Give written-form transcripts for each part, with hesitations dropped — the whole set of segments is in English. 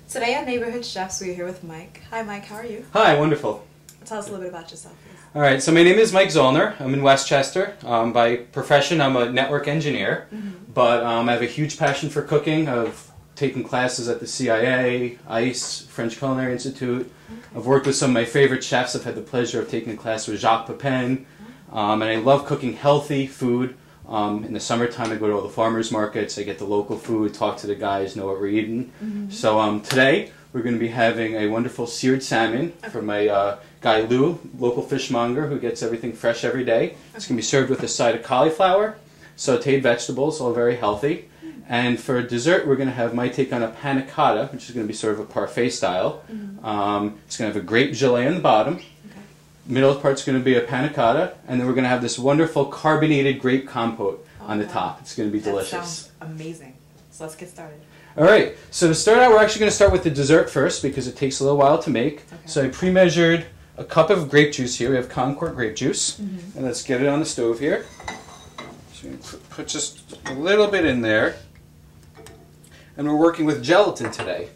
Today on Neighborhood Chefs, we're here with Mike. Hi Mike, how are you? Hi, wonderful. Tell us a little bit about yourself, please. Alright, so my name is Mike Zollner. I'm in Westchester. By profession, I'm a network engineer, but I have a huge passion for cooking. I've taken classes at the CIA, ICE, French Culinary Institute. I've worked with some of my favorite chefs. I've had the pleasure of taking a class with Jacques Pepin, and I love cooking healthy food. In the summertime, I go to all the farmers markets. I get the local food, talk to the guys, know what we're eating. So today, we're going to be having a wonderful seared salmon from my guy Lou, local fishmonger, who gets everything fresh every day. It's going to be served with a side of cauliflower, sauteed vegetables, all very healthy. And for dessert, we're going to have my take on a panna cotta, which is going to be sort of a parfait style. It's going to have a grape gelée on the bottom. Middle part's going to be a panna cotta, and then we're going to have this wonderful carbonated grape compote on the top. It's going to be delicious. That sounds amazing. So let's get started. Alright, so to start out, we're actually going to start with the dessert first because it takes a little while to make. Okay. So I pre-measured a cup of grape juice here. We have Concord grape juice. And let's get it on the stove here. So I'm going to put just a little bit in there. And we're working with gelatin today.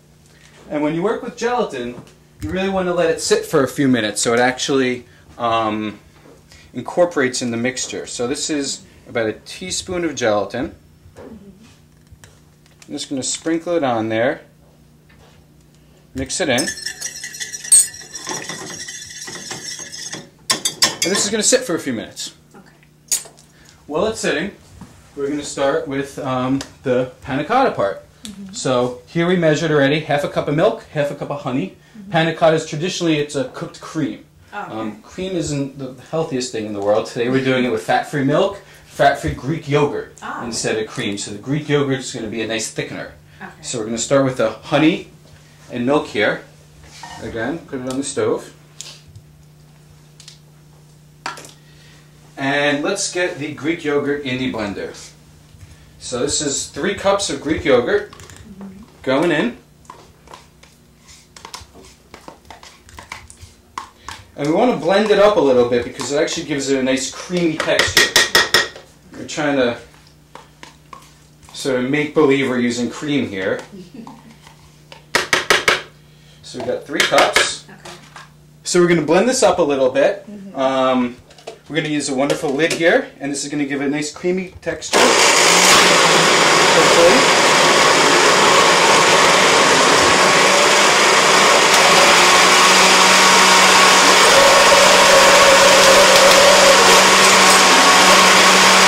And when you work with gelatin, you really want to let it sit for a few minutes so it actually incorporates in the mixture. So this is about a teaspoon of gelatin. I'm just going to sprinkle it on there, mix it in, and this is going to sit for a few minutes. Okay. While it's sitting, we're going to start with the panna cotta part. So here we measured already half a cup of milk, half a cup of honey. Panna cotta is traditionally it's a cooked cream. Cream isn't the healthiest thing in the world. Today we're doing it with fat-free milk, fat-free Greek yogurt instead of cream. So the Greek yogurt is going to be a nice thickener. Okay. So we're going to start with the honey and milk here. Again, put it on the stove. And let's get the Greek yogurt in the blender. So this is 3 cups of Greek yogurt going in. And we want to blend it up a little bit because it actually gives it a nice creamy texture. We're trying to sort of make believe we're using cream here. So we've got 3 cups. Okay. So we're going to blend this up a little bit. We're going to use a wonderful lid here, and this is going to give it a nice creamy texture. Hopefully.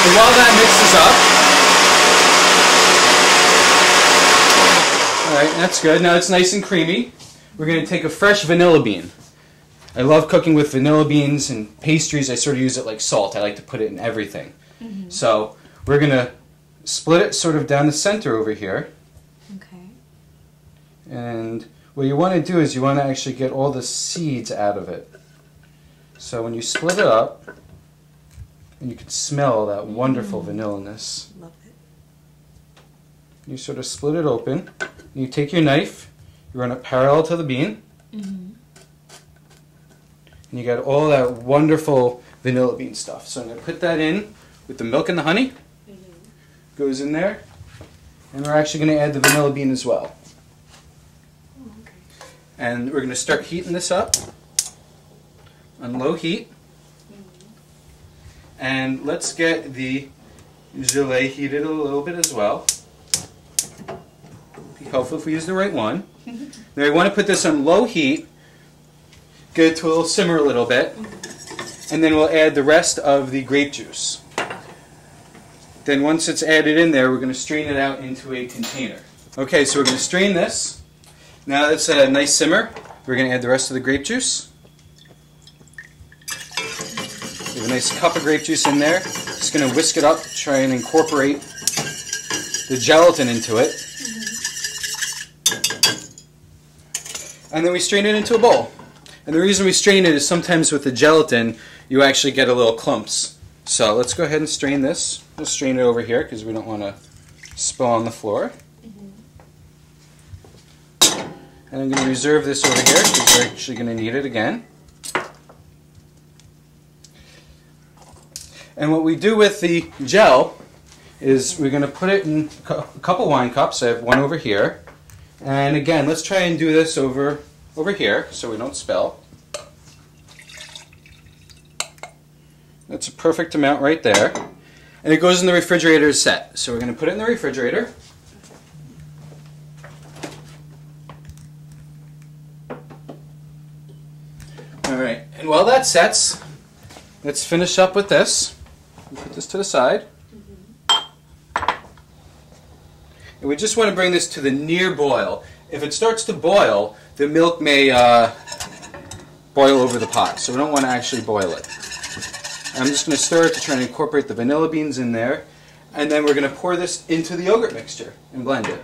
And while that mixes up, alright, that's good. Now it's nice and creamy. We're going to take a fresh vanilla bean. I love cooking with vanilla beans and pastries. I sort of use it like salt. I like to put it in everything. So we're going to split it sort of down the center over here. Okay. And what you want to do is you want to actually get all the seeds out of it. So when you split it up, and you can smell that wonderful vanilla-ness. Love it. You sort of split it open. And you take your knife, you run it parallel to the bean, and you got all that wonderful vanilla bean stuff. So I'm going to put that in with the milk and the honey. Goes in there. And we're actually going to add the vanilla bean as well. And we're going to start heating this up on low heat. And let's get the gelée heated a little bit as well. Be helpful if we use the right one. Now we want to put this on low heat, get it to a little simmer a little bit, and then we'll add the rest of the grape juice. Then once it's added in there, we're going to strain it out into a container. Okay, so we're going to strain this. Now that's a nice simmer. We're going to add the rest of the grape juice. We have a nice cup of grape juice in there. Just going to whisk it up, try and incorporate the gelatin into it. And then we strain it into a bowl. And the reason we strain it is sometimes with the gelatin, you actually get a little clumps. So let's go ahead and strain this. We'll strain it over here because we don't want to spill on the floor. And I'm going to reserve this over here because we're actually going to need it again. And what we do with the gel is we're going to put it in a couple wine cups. I have one over here. And again, let's try and do this over here so we don't spill. That's a perfect amount right there. And it goes in the refrigerator as set. So we're going to put it in the refrigerator. Alright, and while that sets, let's finish up with this. Put this to the side. And we just want to bring this to the near boil. If it starts to boil, the milk may boil over the pot, so we don't want to actually boil it. I'm just going to stir it to try and incorporate the vanilla beans in there, and then we're going to pour this into the yogurt mixture and blend it.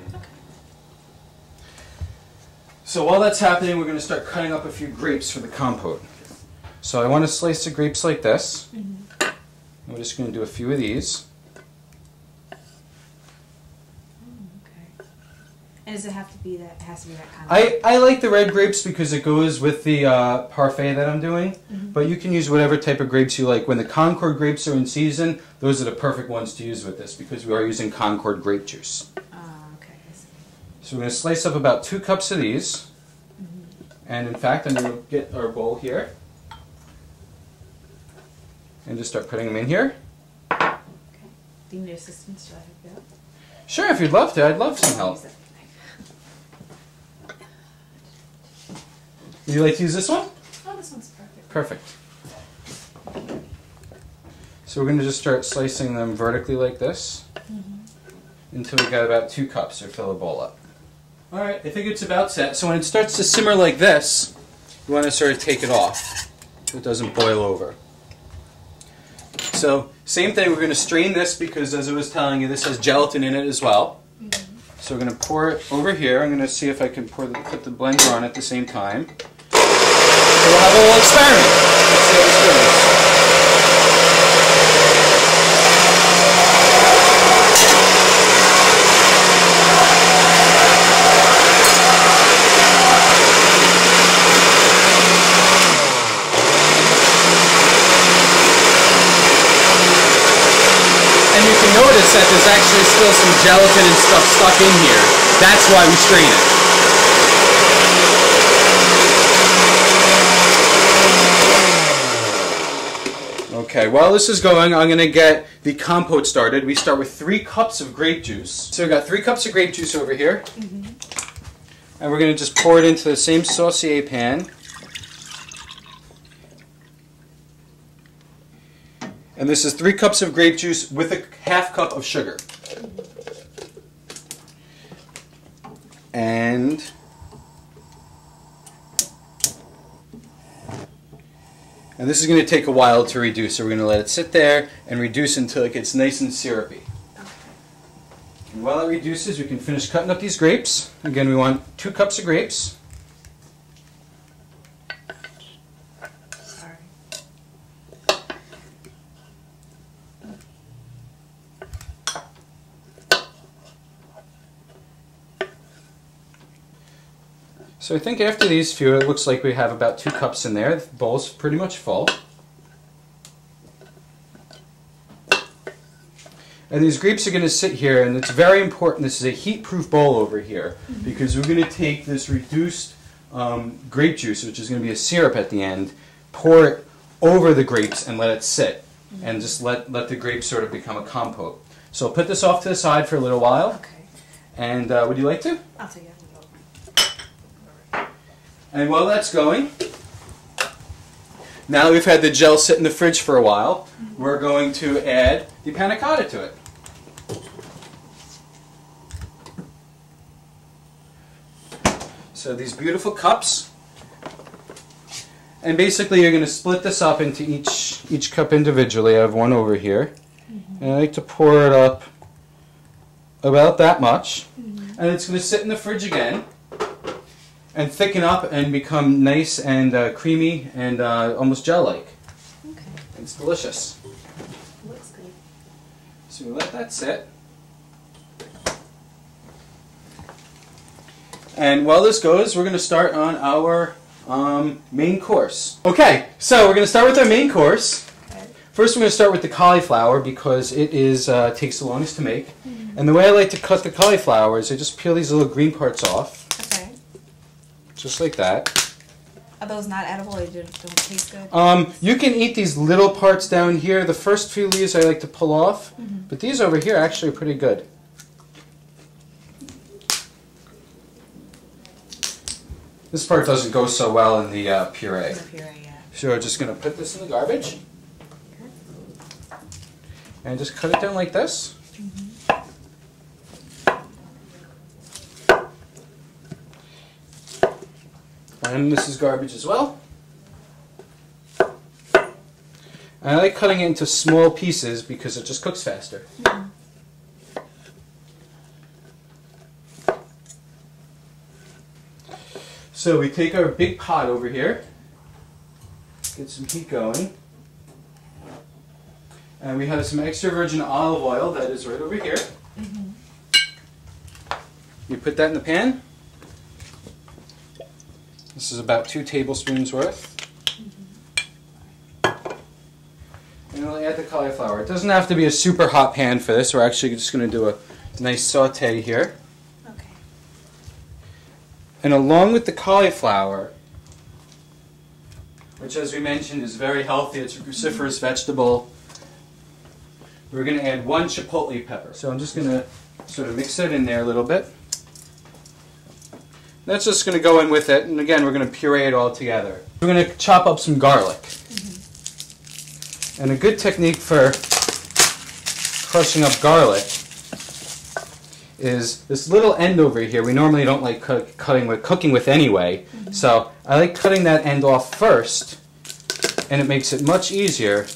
So while that's happening, we're going to start cutting up a few grapes for the compote. So I want to slice the grapes like this. And we're just going to do a few of these. And does it have to be that? It has to be that kind of. I like the red grapes because it goes with the parfait that I'm doing. But you can use whatever type of grapes you like. When the Concord grapes are in season, those are the perfect ones to use with this because we are using Concord grape juice. Okay. I see. So we're going to slice up about 2 cups of these. And in fact, I'm going to get our bowl here. And just start putting them in here. Okay. Do you need assistance? Should I help you out? Sure, if you'd love to. I'd love some help. Would you like to use this one? Oh, this one's perfect. Perfect. So we're going to just start slicing them vertically like this until we got about 2 cups or fill a bowl up. Alright, I think it's about set. So when it starts to simmer like this, you want to sort of take it off so it doesn't boil over. So same thing, we're going to strain this because as I was telling you, this has gelatin in it as well. So we're going to pour it over here. I'm going to see if I can put the blender on at the same time. So we'll have a little experiment. Let's see how this goes. And you can notice that there's actually still some gelatin and stuff stuck in here. That's why we strain it. Okay, while this is going, I'm going to get the compote started. We start with 3 cups of grape juice. So we've got 3 cups of grape juice over here. And we're going to just pour it into the same saucier pan. And this is 3 cups of grape juice with a ½ cup of sugar. And this is going to take a while to reduce, so we're going to let it sit there and reduce until it gets nice and syrupy. And while it reduces, we can finish cutting up these grapes. Again, we want 2 cups of grapes. So I think after these few, it looks like we have about 2 cups in there. The bowl's pretty much full. And these grapes are going to sit here, and it's very important. This is a heat-proof bowl over here because we're going to take this reduced grape juice, which is going to be a syrup at the end, pour it over the grapes and let it sit. And just let the grapes sort of become a compote. So I'll put this off to the side for a little while. Okay. And would you like to? I'll take it. And while that's going, now that we've had the gel sit in the fridge for a while, we're going to add the panna cotta to it. So these beautiful cups. And basically you're going to split this up into each cup individually. I have one over here. And I like to pour it up about that much. And it's going to sit in the fridge again and thicken up and become nice and creamy and almost gel-like. Okay. It's delicious. Looks good. So we let that sit. And while this goes, we're going to start on our main course. Okay, so we're going to start with our main course. Okay. First, we're going to start with the cauliflower because it is takes the longest to make. And the way I like to cut the cauliflower is I just peel these little green parts off. Okay. Just like that. Are those not edible or don't taste good? You can eat these little parts down here. The first few leaves I like to pull off, but these over here actually are pretty good. This part doesn't go so well in the puree. The puree, yeah. So we're just going to put this in the garbage. And just cut it down like this. And this is garbage as well. And I like cutting it into small pieces because it just cooks faster. So we take our big pot over here, get some heat going, and we have some extra virgin olive oil that is right over here. You put that in the pan. This is about 2 tablespoons worth. And we'll add the cauliflower. It doesn't have to be a super hot pan for this. We're actually just going to do a nice saute here. Okay. And along with the cauliflower, which as we mentioned is very healthy, it's a cruciferous vegetable, we're going to add 1 chipotle pepper. So I'm just going to sort of mix it in there a little bit. That's just going to go in with it, and again we're going to puree it all together. We're going to chop up some garlic. And a good technique for crushing up garlic is this little end over here. We normally don't like cooking with anyway, so I like cutting that end off first, and it makes it much easier.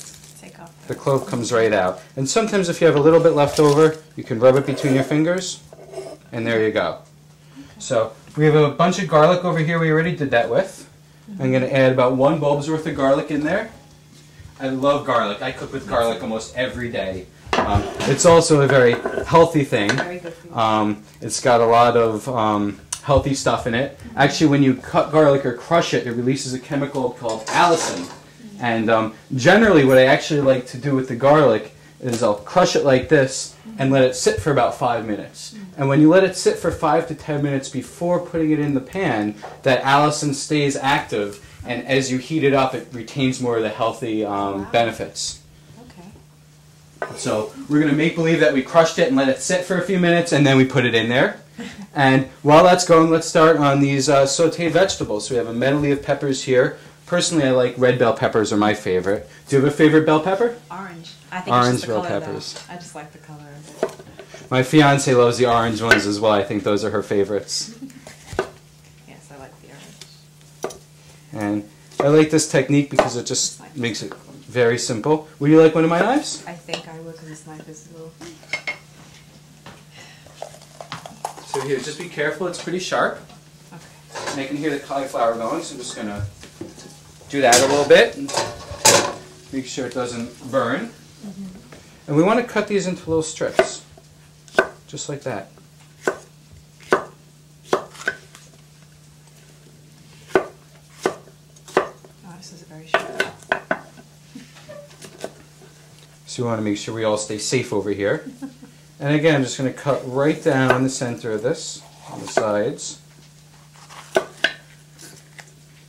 Take off. The clove comes right out. And sometimes if you have a little bit left over, you can rub it between your fingers, and there you go. So we have a bunch of garlic over here we already did that with. I'm going to add about 1 bulb's worth of garlic in there. I love garlic. I cook with garlic almost every day. It's also a very healthy thing. Very good for you. It's got a lot of healthy stuff in it. Actually, when you cut garlic or crush it, it releases a chemical called allicin. And generally what I actually like to do with the garlic is I'll crush it like this and let it sit for about 5 minutes. And when you let it sit for 5 to 10 minutes before putting it in the pan, that allicin stays active, and as you heat it up, it retains more of the healthy benefits. Okay. So we're going to make believe that we crushed it and let it sit for a few minutes, and then we put it in there. And while that's going, let's start on these sauteed vegetables. So we have a medley of peppers here. Personally, I like red bell peppers are my favorite. Do you have a favorite bell pepper? Orange. I think Orange it's just the bell color, peppers. though. I just like the color of it. My fiance loves the orange ones as well. I think those are her favorites. Yes, I like the orange. And I like this technique because it just makes it very simple. Would you like one of my knives? I think I would, because this knife is a little... So here, just be careful. It's pretty sharp. Okay. And I can hear the cauliflower going, so I'm just going to do that a little bit and make sure it doesn't burn. And we want to cut these into little strips, just like that. This is very sharp. So we want to make sure we all stay safe over here. And again, I'm just going to cut right down the center of this, on the sides.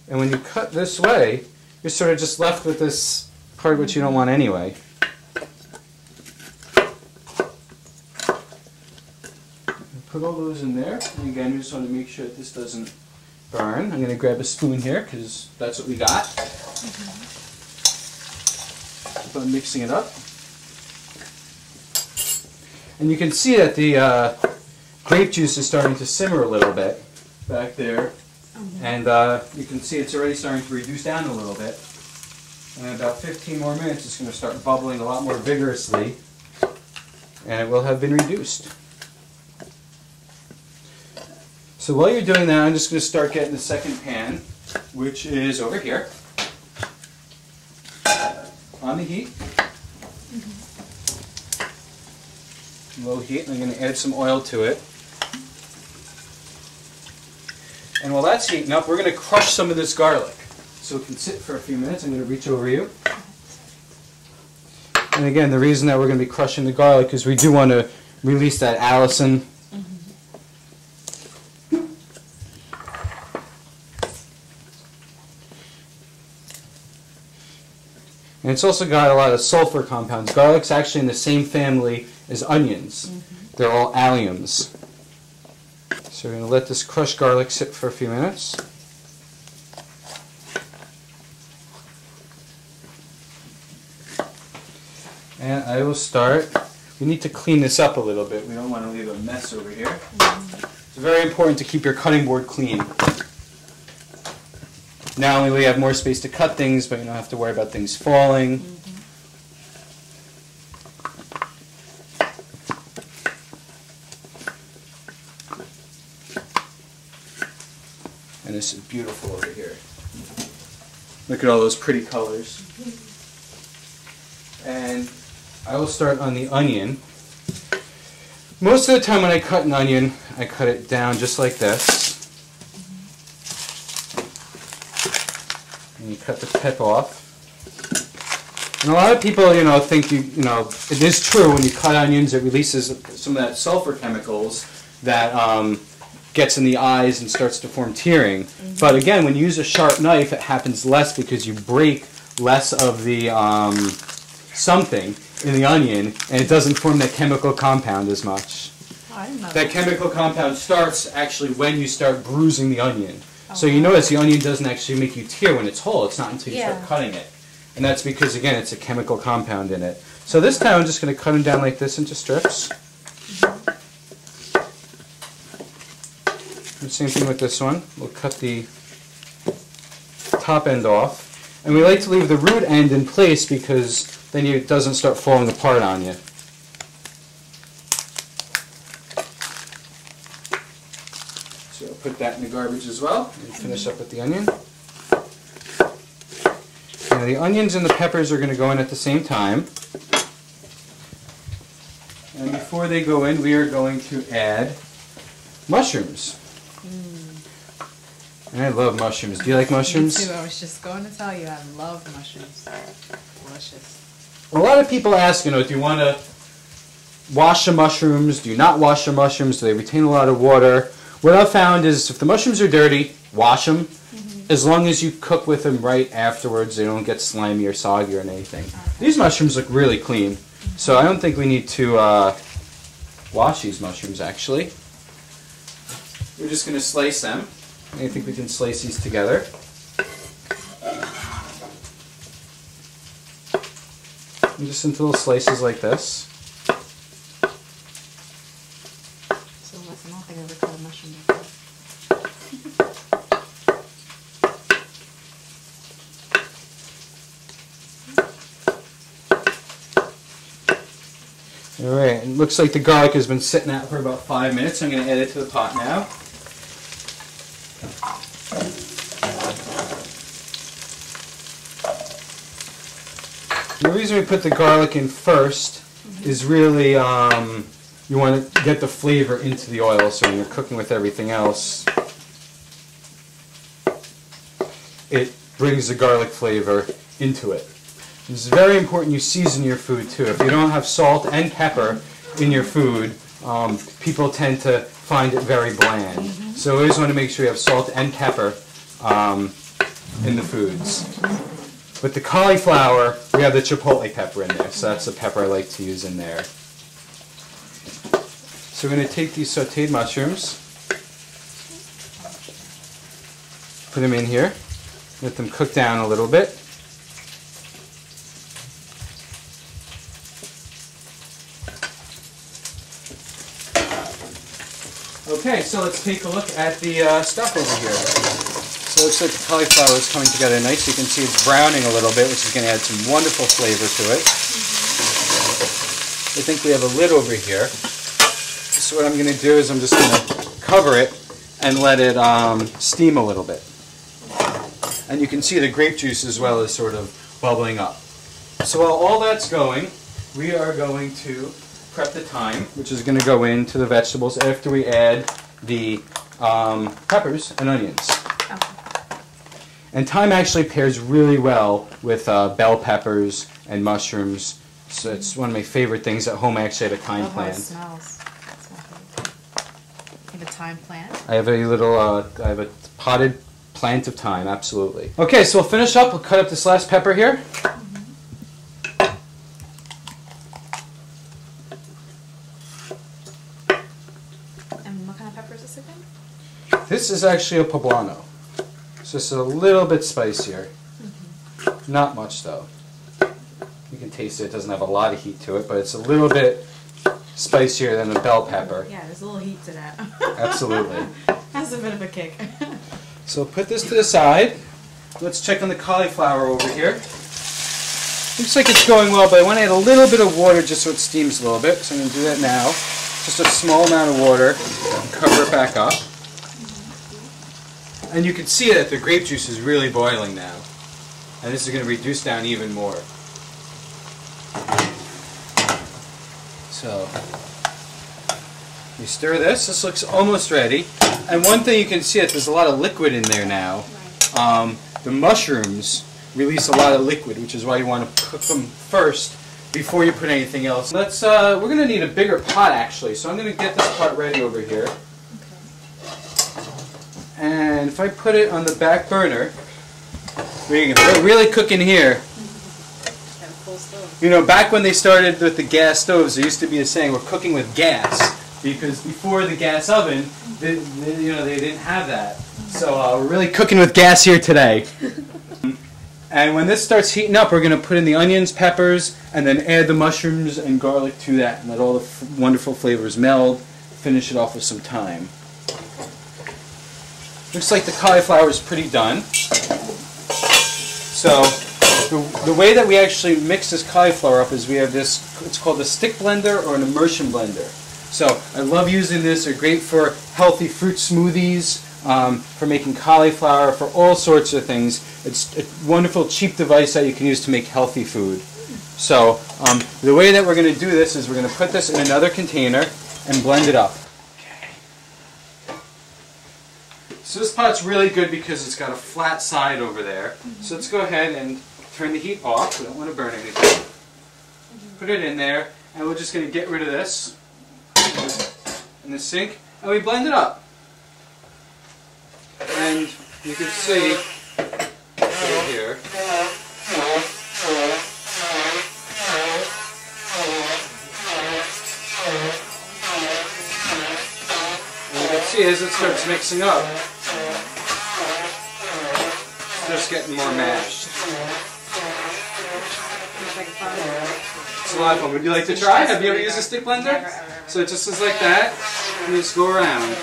And when you cut this way, you're sort of just left with this part which you don't want anyway. Put all those in there. And again, we just want to make sure that this doesn't burn. I'm going to grab a spoon here because that's what we got. Keep on mixing it up. And you can see that the grape juice is starting to simmer a little bit back there. And you can see it's already starting to reduce down a little bit. And in about 15 more minutes, it's going to start bubbling a lot more vigorously. And it will have been reduced. So while you're doing that, I'm just going to start getting the second pan, which is over here, on the heat. Low heat, and I'm going to add some oil to it. And while that's heating up, we're going to crush some of this garlic. So it can sit for a few minutes. I'm going to reach over you. And again, the reason that we're going to be crushing the garlic is we do want to release that allicin. And it's also got a lot of sulfur compounds. Garlic's actually in the same family as onions. They're all alliums. So we're going to let this crushed garlic sit for a few minutes. And I will start. We need to clean this up a little bit. We don't want to leave a mess over here. It's very important to keep your cutting board clean. Not only will you have more space to cut things, but you don't have to worry about things falling. And this is beautiful over here. Look at all those pretty colors. And I will start on the onion. Most of the time when I cut an onion, I cut it down just like this. And you cut the tip off. And a lot of people, think it is true when you cut onions, it releases some of that sulfur chemicals that gets in the eyes and starts to form tearing. But again, when you use a sharp knife, it happens less because you break less of the something in the onion, and it doesn't form that chemical compound as much. Oh, I didn't know that chemical compound starts actually when you start bruising the onion. So you notice the onion doesn't actually make you tear when it's whole. It's not until you start cutting it. And that's because, again, it's a chemical compound in it. So this time I'm just going to cut them down like this into strips. And same thing with this one. We'll cut the top end off. And we like to leave the root end in place because then it doesn't start falling apart on you. So I'll put that in the garbage as well and finish up with the onion. Now the onions and the peppers are going to go in at the same time. And before they go in, we are going to add mushrooms. And I love mushrooms. Do you like mushrooms? Me too. I was just going to tell you I love mushrooms. Delicious. A lot of people ask, do you want to wash the mushrooms? Do you not wash the mushrooms? Do they retain a lot of water? What I've found is if the mushrooms are dirty, wash them. As long as you cook with them right afterwards, they don't get slimy or soggy or anything. These mushrooms look really clean. So I don't think we need to wash these mushrooms, actually. We're just going to slice them. I think we can slice these together. And just into little slices like this. So listen, I don't think I ever cut a mushroom before. Alright, it looks like the garlic has been sitting out for about 5 minutes. I'm going to add it to the pot now. The reason we put the garlic in first is really you want to get the flavor into the oil, so when you're cooking with everything else, it brings the garlic flavor into it. It's very important you season your food too. If you don't have salt and pepper in your food, people tend to find it very bland. So we always want to make sure you have salt and pepper in the foods. With the cauliflower, we have the chipotle pepper in there, so that's the pepper I like to use in there. So we're going to take these sauteed mushrooms, put them in here, let them cook down a little bit. Okay, so let's take a look at the stuff over here. So it looks like the cauliflower is coming together nice. You can see it's browning a little bit, which is going to add some wonderful flavor to it. I think we have a lid over here. So what I'm going to do is I'm just going to cover it and let it steam a little bit. And you can see the grape juice as well is sort of bubbling up. So while all that's going, we are going to prep the thyme, which is going to go into the vegetables after we add the peppers and onions. Okay. And thyme actually pairs really well with bell peppers and mushrooms. So it's one of my favorite things at home. I actually have a thyme plant. How it smells. That's my favorite. You have a thyme plant? I have a little, I have a potted plant of thyme, absolutely. Okay, so we'll finish up. We'll cut up this last pepper here. And what kind of pepper is this again? This is actually a poblano. It's just a little bit spicier. Not much though. You can taste it. It doesn't have a lot of heat to it, but it's a little bit spicier than a bell pepper. Yeah, there's a little heat to that. Absolutely. Has a bit of a kick. So put this to the side. Let's check on the cauliflower over here. Looks like it's going well, but I want to add a little bit of water just so it steams a little bit. So I'm going to do that now. Just a small amount of water and cover it back up. And you can see that the grape juice is really boiling now. And this is going to reduce down even more. So you stir this. This looks almost ready. And one thing you can see is there's a lot of liquid in there now. The mushrooms release a lot of liquid, which is why you want to cook them first before you put anything else. Let's. We're going to need a bigger pot actually, so I'm going to get this pot ready over here. And if I put it on the back burner, we're really cooking here. You know, back when they started with the gas stoves, there used to be a saying, we're cooking with gas. Because before the gas oven, they didn't have that. So we're really cooking with gas here today. And when this starts heating up, we're going to put in the onions, peppers, and then add the mushrooms and garlic to that, and let all the wonderful flavors meld. Finish it off with some thyme. Looks like the cauliflower is pretty done. So the way that we actually mix this cauliflower up is we have this, it's called a stick blender or an immersion blender. So I love using this. They're great for healthy fruit smoothies, for making cauliflower, for all sorts of things. It's a wonderful, cheap device that you can use to make healthy food. So the way that we're going to do this is we're going to put this in another container and blend it up. So this pot's really good because it's got a flat side over there. So let's go ahead and turn the heat off. We don't want to burn anything. Put it in there, and we're just going to get rid of this in the sink, and we blend it up. And you can see over here. And you can see as it starts mixing up, it's just getting more mashed. It's a lot of fun. Would you like to try? Have you ever used a stick blender? Never, ever. So it just is like that, and you just go around.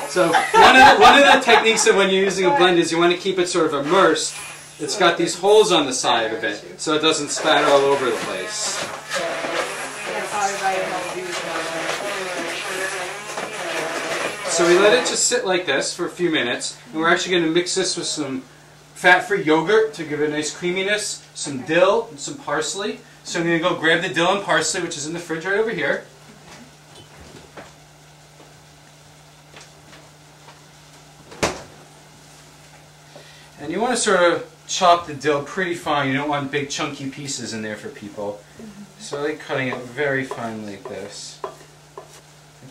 So one of the techniques of when you're using a blender is you want to keep it sort of immersed. It's got these holes on the side of it, so it doesn't spatter all over the place. So we let it just sit like this for a few minutes, and we're actually going to mix this with some fat-free yogurt to give it a nice creaminess, some dill, and some parsley. So I'm going to go grab the dill and parsley, which is in the fridge right over here. And you want to sort of chop the dill pretty fine. You don't want big chunky pieces in there for people. So I like cutting it very finely like this.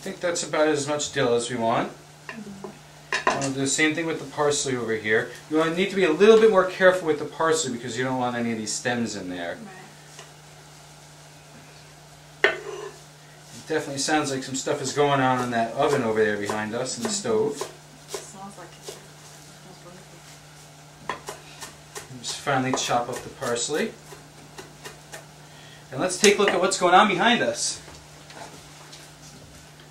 think that's about as much dill as we want. We'll do the same thing with the parsley over here. You need to be a little bit more careful with the parsley because you don't want any of these stems in there. Right. It definitely sounds like some stuff is going on in that oven over there behind us in the stove. It smells like it. It smells wonderful. Just finally chop up the parsley. And let's take a look at what's going on behind us.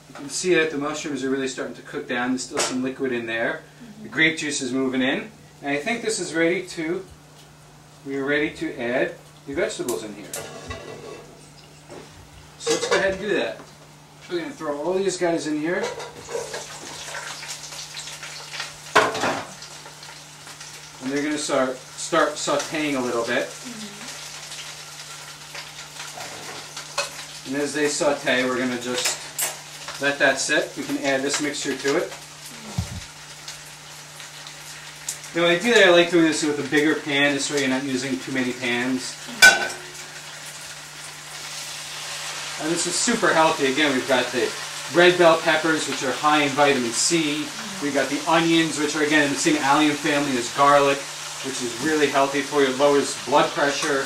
You can see that the mushrooms are really starting to cook down. There's still some liquid in there. The grape juice is moving in. And I think this is ready to, we're ready to add the vegetables in here. So let's go ahead and do that. We're going to throw all these guys in here. And they're going to start sauteing a little bit. And as they saute, we're going to just let that sit. We can add this mixture to it. You know, when I do that, I like doing this with a bigger pan, this way you're not using too many pans. And this is super healthy. Again, we've got the red bell peppers, which are high in vitamin C. We've got the onions, which are again in the same allium family as garlic, which is really healthy for you. It lowers blood pressure.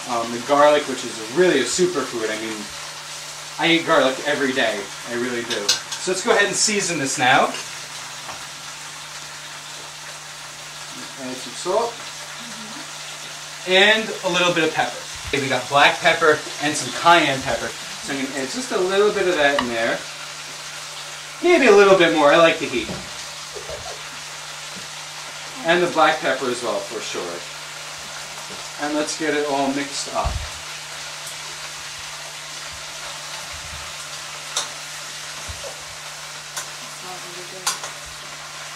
The garlic, which is really a superfood. I mean, I eat garlic every day. I really do. So let's go ahead and season this now. Add some salt. And a little bit of pepper. Okay, we got black pepper and some cayenne pepper. So I'm going to add just a little bit of that in there. Maybe a little bit more. I like the heat. And the black pepper as well, for sure. And let's get it all mixed up.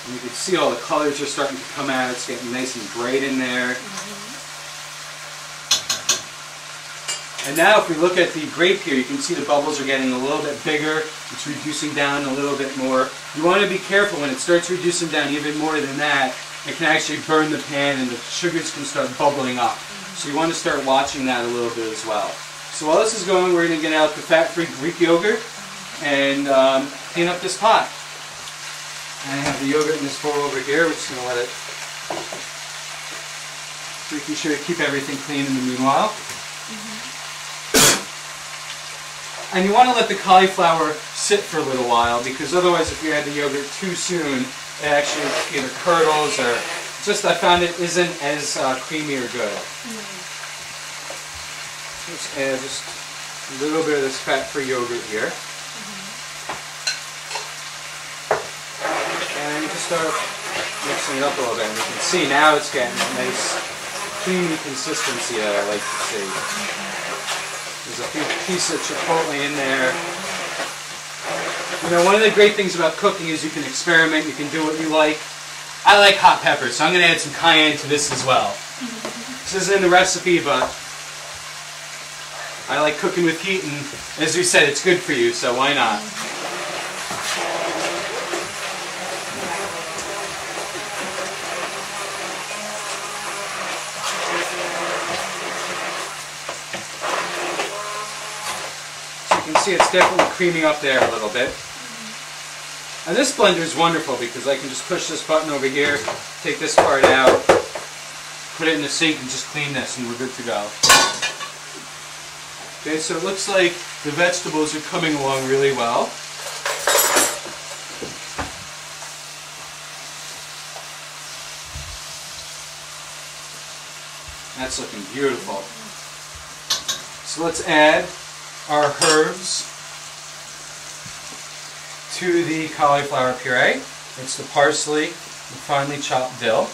And you can see all the colors are starting to come out. It's getting nice and bright in there. And now if we look at the grape here, you can see the bubbles are getting a little bit bigger. It's reducing down a little bit more. You want to be careful when it starts reducing down even more than that. It can actually burn the pan and the sugars can start bubbling up. So you want to start watching that a little bit as well. So while this is going, we're going to get out the fat-free Greek yogurt and clean up this pot. And I have the yogurt in this bowl over here. We're just going to let it, making sure to keep everything clean in the meanwhile. And you want to let the cauliflower sit for a little while because otherwise if you add the yogurt too soon, it actually either curdles or just I found it isn't as creamy or good. Let's add just a little bit of this fat-free yogurt here. And just start mixing it up a little bit. And you can see now it's getting a nice creamy consistency that I like to see. There's a few pieces of chipotle in there. You know, one of the great things about cooking is you can experiment, you can do what you like. I like hot pepper, so I'm going to add some cayenne to this as well. This isn't in the recipe, but I like cooking with heat, and as we said, it's good for you, so why not? So you can see it's definitely creaming up there a little bit. And this blender is wonderful because I can just push this button over here, take this part out, put it in the sink and just clean this and we're good to go. Okay, so it looks like the vegetables are coming along really well. That's looking beautiful. So let's add our herbs to the cauliflower puree. It's the parsley, the finely chopped dill.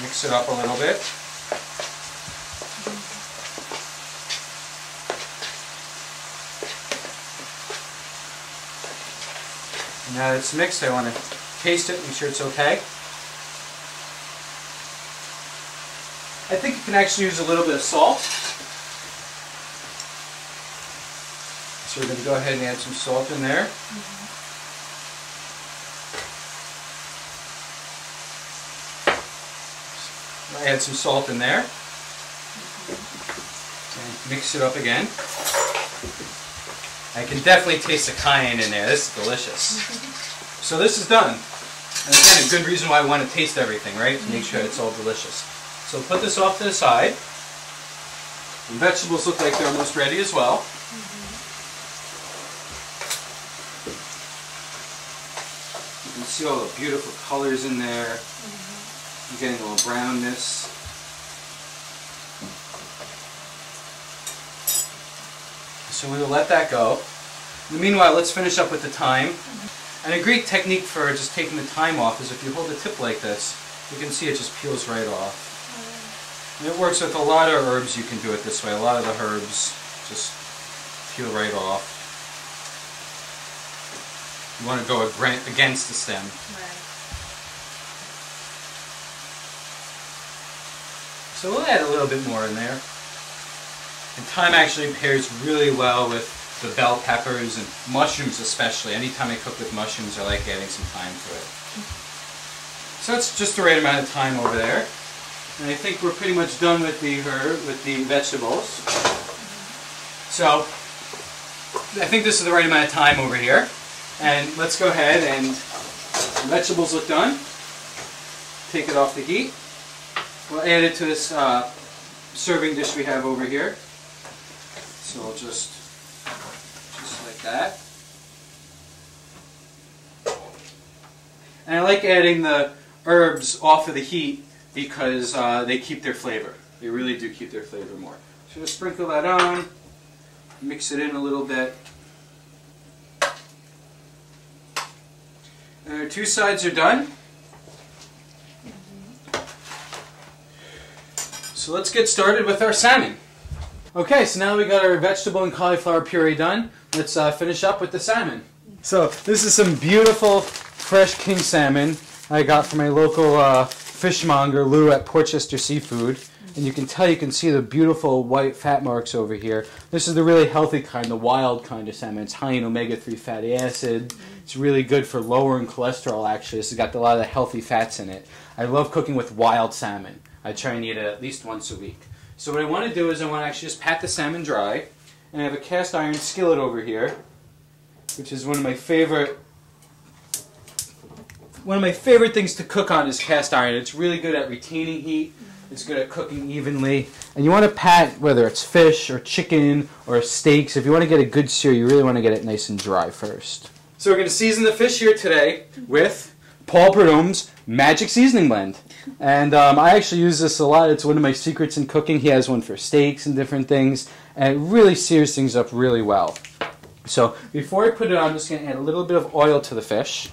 Mix it up a little bit. Now that it's mixed, I want to taste it, make sure it's okay. I think you can actually use a little bit of salt. So we're going to go ahead and add some salt in there. Add some salt in there. And mix it up again. I can definitely taste the cayenne in there. This is delicious. So this is done. And again, a good reason why I want to taste everything, right? To make sure it's all delicious. So put this off to the side. The vegetables look like they're almost ready as well. You can see all the beautiful colors in there. You're getting a little brownness. So we'll let that go. In the meanwhile, let's finish up with the thyme. And a great technique for just taking the thyme off is if you hold the tip like this, you can see it just peels right off. And it works with a lot of herbs. You can do it this way. A lot of the herbs just peel right off. You want to go against the stem. Right. So we'll add a little bit more in there. And thyme actually pairs really well with the bell peppers and mushrooms especially. Anytime I cook with mushrooms, I like adding some thyme to it. So it's just the right amount of thyme over there. And I think we're pretty much done with the vegetables. So I think this is the right amount of thyme over here. And let's go ahead and the vegetables look done. Take it off the heat. We'll add it to this serving dish we have over here. So I'll just like that. And I like adding the herbs off of the heat because they keep their flavor. They really do keep their flavor more. So just sprinkle that on, mix it in a little bit. And our two sides are done. So let's get started with our salmon. Okay, so now we got our vegetable and cauliflower puree done. Let's finish up with the salmon. So this is some beautiful fresh king salmon I got from my local fishmonger, Lou, at Portchester Seafood. And you can see the beautiful white fat marks over here. This is the really healthy kind, the wild kind of salmon. It's high in omega-3 fatty acid. It's really good for lowering cholesterol, actually. It's got a lot of the healthy fats in it. I love cooking with wild salmon. I try and eat it at least once a week. So what I want to do is I want to actually just pat the salmon dry. And I have a cast iron skillet over here, which is one of my favorite things to cook on is cast iron. It's really good at retaining heat. It's good at cooking evenly. And you want to pat whether it's fish or chicken or steaks. If you want to get a good sear, you really want to get it nice and dry first. So we're going to season the fish here today with Paul Prudhomme's Magic Seasoning Blend. And I actually use this a lot. It's one of my secrets in cooking. He has one for steaks and different things. And it really sears things up really well. So before I put it on, I'm just going to add a little bit of oil to the fish.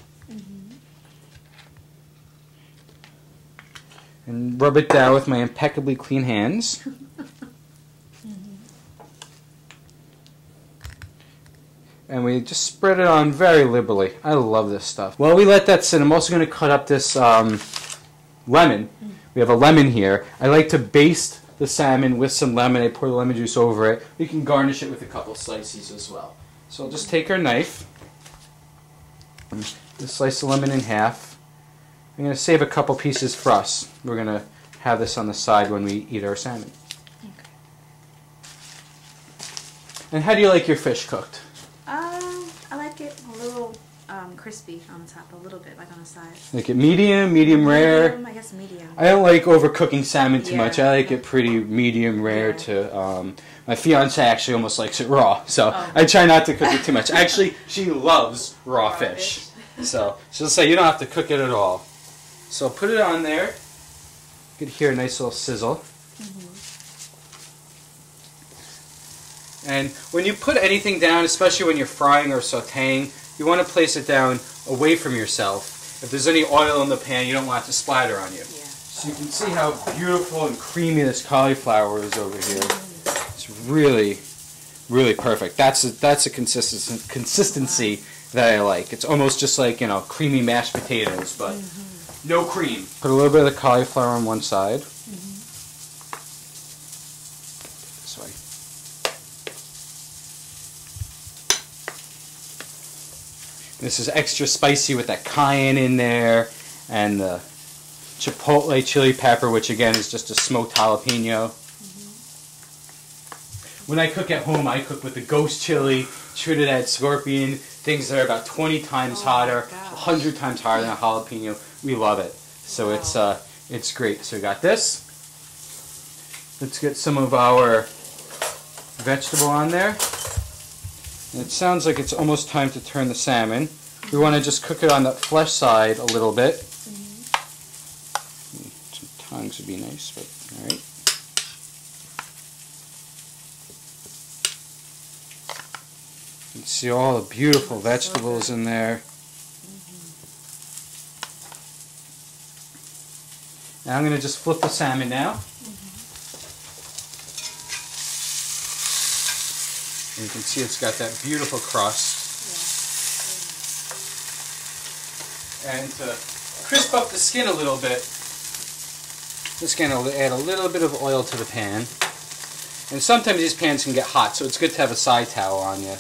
And rub it down with my impeccably clean hands. And we just spread it on very liberally. I love this stuff. While we let that sit, I'm also going to cut up this lemon. We have a lemon here. I like to baste the salmon with some lemon. I pour the lemon juice over it. You can garnish it with a couple slices as well. So I'll just take our knife and just slice the lemon in half. I'm going to save a couple pieces for us. We're going to have this on the side when we eat our salmon. Okay. And how do you like your fish cooked? I like it a little crispy on the top, a little bit, like on the side. Like it medium rare? I guess medium. I don't like overcooking salmon too much. I like Yeah. it pretty medium rare to... my fiance actually almost likes it raw, so I try not to cook it too much. Actually, she loves raw fish. So she'll say, you don't have to cook it at all. So put it on there. You can hear a nice little sizzle. And when you put anything down, especially when you're frying or sauteing, you want to place it down away from yourself. If there's any oil in the pan, you don't want it to splatter on you. Yeah. So you can see how beautiful and creamy this cauliflower is over here. It's really, really perfect. That's a consistency that I like. It's almost just like, you know, creamy mashed potatoes, but no cream. Put a little bit of the cauliflower on one side. This way. This is extra spicy with that cayenne in there, and the chipotle chili pepper, which again is just a smoked jalapeno. when I cook at home, I cook with the ghost chili, Trinidad scorpion, things that are about 20 times hotter, 100 times hotter than a jalapeno. We love it. So it's great. So we got this. Let's get some of our vegetable on there. And it sounds like it's almost time to turn the salmon. We want to just cook it on the flesh side a little bit. Some tongs would be nice, but alright. You can see all the beautiful vegetables in there. Now I'm going to just flip the salmon now. And you can see it's got that beautiful crust. And to crisp up the skin a little bit, just going to add a little bit of oil to the pan. And sometimes these pans can get hot, so it's good to have a side towel on you.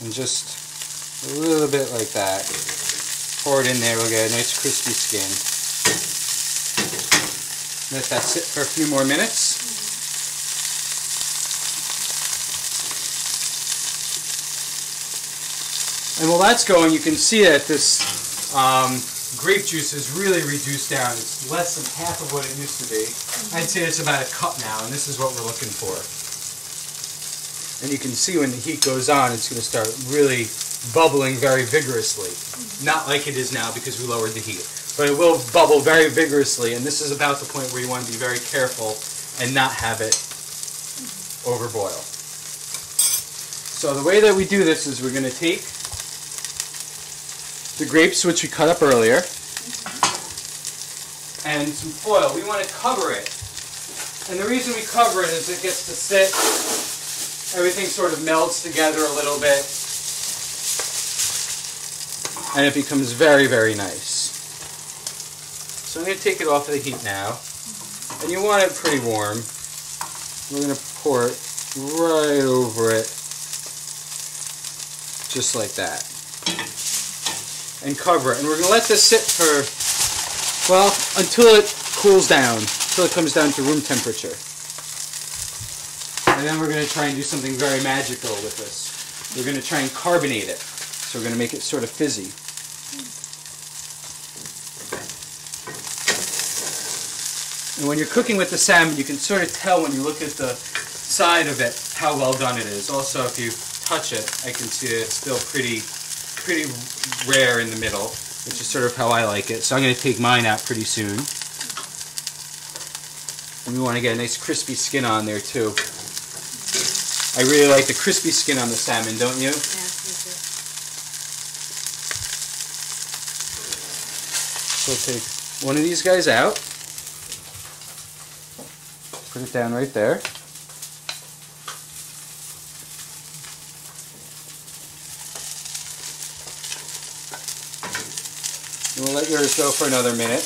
And just a little bit like that. Pour it in there, we'll get a nice crispy skin. Let that sit for a few more minutes. And while that's going, you can see that this grape juice is really reduced down. It's less than half of what it used to be. I'd say it's about a cup now, and this is what we're looking for. And you can see when the heat goes on, it's going to start really bubbling very vigorously. Not like it is now because we lowered the heat. But it will bubble very vigorously, and this is about the point where you want to be very careful and not have it overboil. So the way that we do this is we're going to take the grapes, which we cut up earlier, and some foil. We want to cover it. And the reason we cover it is it gets to sit, everything sort of melts together a little bit, and it becomes very, very nice. So I'm going to take it off of the heat now, and you want it pretty warm. We're going to pour it right over it, just like that. And cover it. And we're going to let this sit for, well, until it cools down, until it comes down to room temperature. And then we're going to try and do something very magical with this. We're going to try and carbonate it. So we're going to make it sort of fizzy. And when you're cooking with the salmon, you can sort of tell when you look at the side of it how well done it is. Also, if you touch it, I can see that it's still pretty rare in the middle, which is sort of how I like it. So I'm going to take mine out pretty soon. And we want to get a nice crispy skin on there too. I really like the crispy skin on the salmon, don't you? Yeah, me too. So we'll take one of these guys out. Put it down right there. And we'll let yours go for another minute.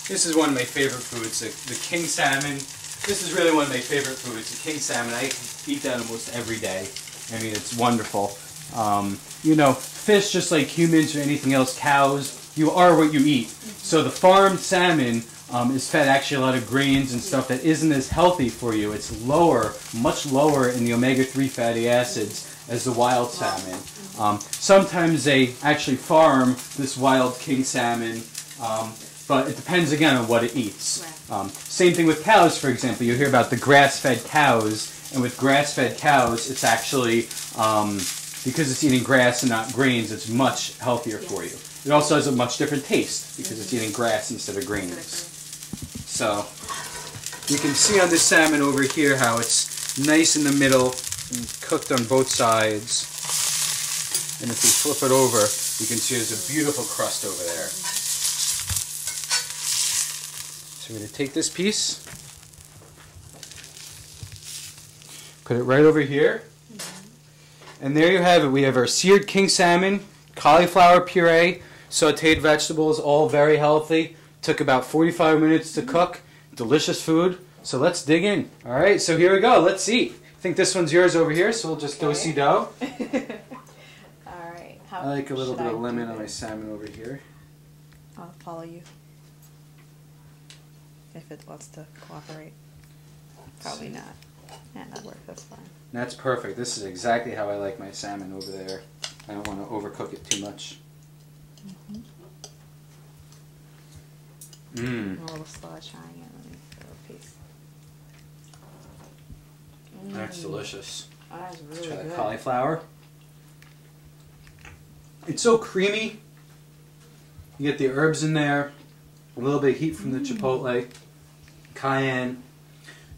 This is one of my favorite foods, the king salmon. This is really one of my favorite foods, the king salmon. I eat that almost every day. I mean, it's wonderful. You know, fish, just like humans or anything else, cows, you are what you eat. So the farmed salmon is fed actually a lot of grains and stuff that isn't as healthy for you. It's lower, much lower in the omega-3 fatty acids as the wild salmon. Sometimes they actually farm this wild king salmon, but it depends again on what it eats. Same thing with cows, for example. You hear about the grass-fed cows, and with grass-fed cows, it's actually, because it's eating grass and not grains, it's much healthier for you. It also has a much different taste because it's eating grass instead of grains. So you can see on this salmon over here how it's nice in the middle and cooked on both sides. And if we flip it over, you can see there's a beautiful crust over there. So we're going to take this piece, put it right over here, and there you have it. We have our seared king salmon, cauliflower puree, sauteed vegetables, all very healthy. Took about 45 minutes to cook. Delicious food. So let's dig in. All right, so here we go. Let's eat. I think this one's yours over here, so we'll just do-si-do. All right. I like a little bit of lemon on my salmon over here. I'll follow you. if it wants to cooperate. Probably not. Yeah, that works. That's fine. That's perfect. This is exactly how I like my salmon over there. I don't want to overcook it too much. Mmm. A little slow trying it. Let me get a piece. That's delicious. Oh, that's really Let's try the good. cauliflower. It's so creamy. You get the herbs in there, a little bit of heat from the chipotle, cayenne.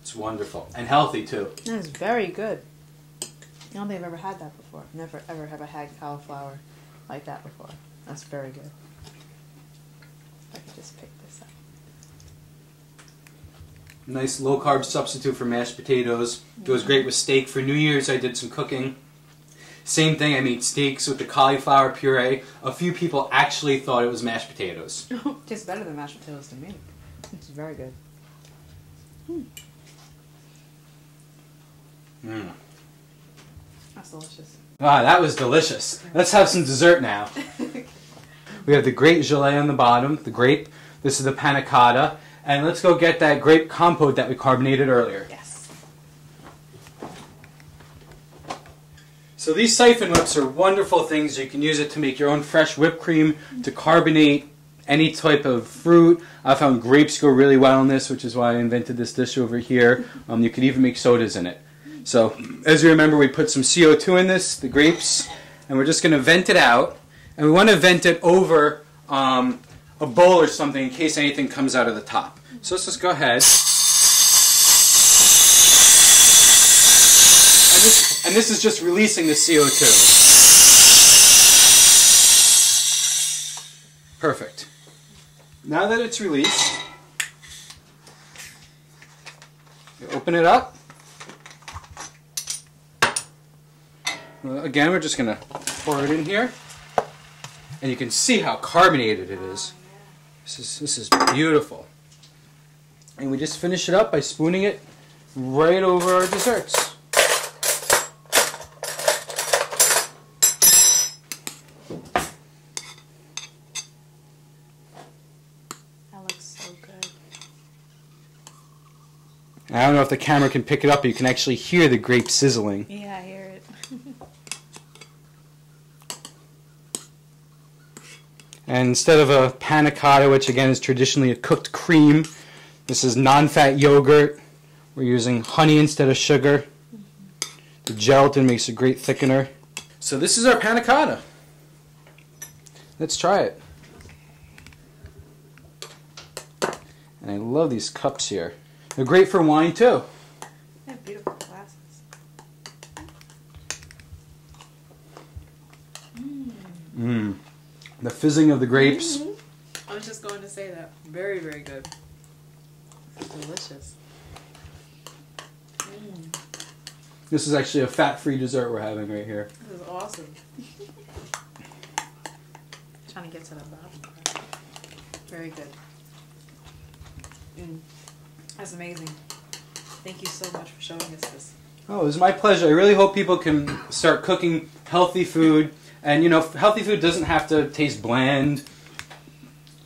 It's wonderful and healthy too. That is very good. I don't think I've ever had that before. Never ever have I had cauliflower like that before. That's very good. I can just pick this up. Nice low carb substitute for mashed potatoes. Goes great with steak. For New Year's I did some cooking. Same thing, I made steaks with the cauliflower puree. A few people actually thought it was mashed potatoes. Tastes better than mashed potatoes to me. It's very good. That's delicious. Ah, that was delicious. Let's have some dessert now. We have the grape gelée on the bottom, the grape. This is the panna cotta. And let's go get that grape compote that we carbonated earlier. Yes. So these siphon whips are wonderful things. You can use it to make your own fresh whipped cream, to carbonate any type of fruit. I found grapes go really well in this, which is why I invented this dish over here. You could even make sodas in it. So, as you remember, we put some CO2 in this, the grapes, and we're just going to vent it out. And we want to vent it over a bowl or something in case anything comes out of the top. So let's just go ahead. And this is just releasing the CO2. Perfect. Now that it's released, you open it up. Again, we're just going to pour it in here. And you can see how carbonated it is. This is beautiful. And we just finish it up by spooning it right over our desserts. That looks so good. I don't know if the camera can pick it up, but you can actually hear the grape sizzling. Yeah, I hear it. And instead of a panna cotta, which again is traditionally a cooked cream, this is non-fat yogurt. We're using honey instead of sugar. The gelatin makes a great thickener. So this is our panna cotta. Let's try it. And I love these cups here. They're great for wine too. They have beautiful glasses. Mmm. The fizzing of the grapes. I was just going to say that. Very, very good. It's delicious. This is actually a fat-free dessert we're having right here. This is awesome. Trying to get to the bottom part. Very good. That's amazing. Thank you so much for showing us this. Oh, it was my pleasure. I really hope people can start cooking healthy food. And, you know, healthy food doesn't have to taste bland. It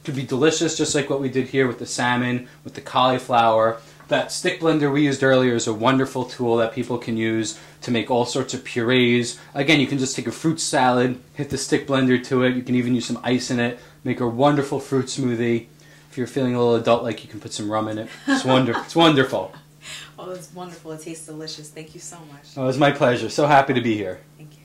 could be delicious, just like what we did here with the salmon, with the cauliflower. That stick blender we used earlier is a wonderful tool that people can use to make all sorts of purees. Again, you can just take a fruit salad, hit the stick blender to it. You can even use some ice in it, make a wonderful fruit smoothie. If you're feeling a little adult-like, you can put some rum in it. It's wonderful. It's wonderful. Oh, it's wonderful. It tastes delicious. Thank you so much. Oh, it was my pleasure. So happy to be here. Thank you.